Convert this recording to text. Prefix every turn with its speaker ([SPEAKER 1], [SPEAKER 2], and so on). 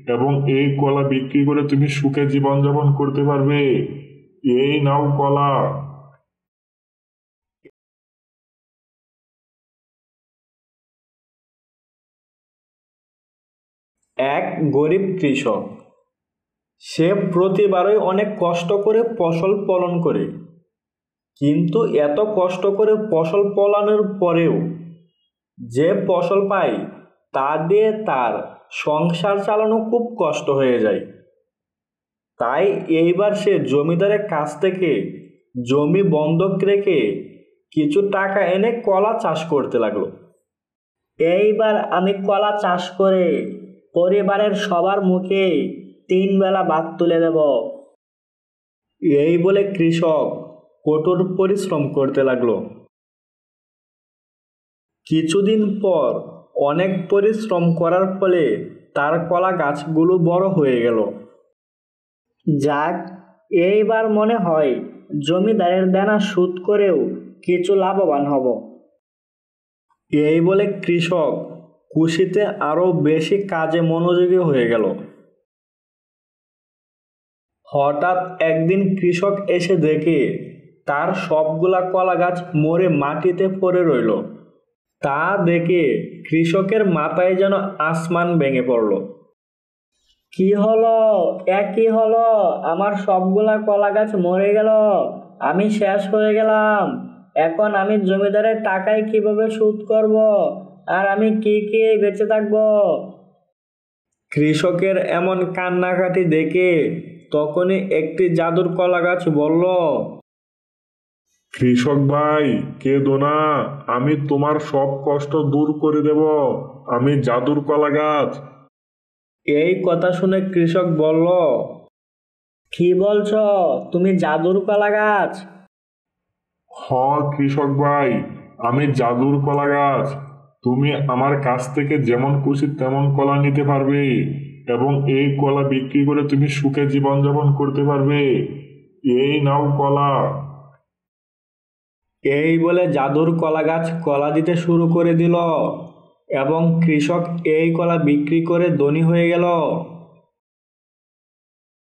[SPEAKER 1] এবং এই কলা বিক্রি করে তুমি সুখে জীবনযাপন করতে পারবে। এই নাও কলা।
[SPEAKER 2] এক গরিব কৃষক, সে প্রতিবারই অনেক কষ্ট করে ফসল ফলন করে, কিন্তু এত কষ্ট করে ফসল ফলানোর পরেও যে ফসল পায় তা দিয়ে তার সংসার চালানো খুব কষ্ট হয়ে যায়। তাই এইবার সে জমিদারের কাছ থেকে জমি বন্ধক রেখে কিছু টাকা এনে কলা চাষ করতে লাগলো। এইবার আমি কলা চাষ করে পরিবারের সবার মুখে 3 বেলা ভাত তুলে দেব। এই বলে কৃষক কঠোর পরিশ্রম করতে লাগলো। কিছুদিন পর অনেক পরিশ্রম করার ফলে তার কলা গাছগুলো বড় হয়ে গেল। যাক, এইবার মনে হয় জমিদারের দেনা শোধ করেও কিছু লাভবান হব। এই বলে কৃষক খুশিতে আরো বেশি কাজে মনোযোগী হয়ে গেল। হঠাৎ একদিন কৃষক এসে দেখে তার সবগুলা কলা গাছ মরে মাটিতে পড়ে রইল। তা দেখে কৃষকের মাথায় যেন আসমান ভেঙে পড়ল। কি হলো, কি হলো, আমার সবগুলা কলা গাছ মরে গেল, আমি শেষ হয়ে গেলাম। এখন আমি জমিদারের টাকায় কিভাবে শোধ করব, আর আমি কি কি বেঁচে থাকবো? কৃষকের এমন কান্নাকাটি দেখে তখনই একটি জাদুর কলা গাছ বলল,
[SPEAKER 1] কৃষক ভাই, কেঁদো না, আমি তোমার সব কষ্ট দূর করে দেব। আমি জাদুর কলা গাছ।
[SPEAKER 2] এই কথা শুনে কৃষক বলল, কি বলছ, তুমি জাদুর কলা গাছ?
[SPEAKER 1] হ কৃষক ভাই, আমি জাদুর কলা গাছ। তুমি আমার কাছ থেকে যেমন খুশি তেমন কলা নিতে পারবে এবং এই কলা বিক্রি করে তুমি সুখে জীবনযাপন করতে পারবে। এই নাও কলা।
[SPEAKER 2] এই বলে জাদুর কলা গাছ কলা দিতে শুরু করে দিল এবং কৃষক এই কলা বিক্রি করে ধনী হয়ে গেল।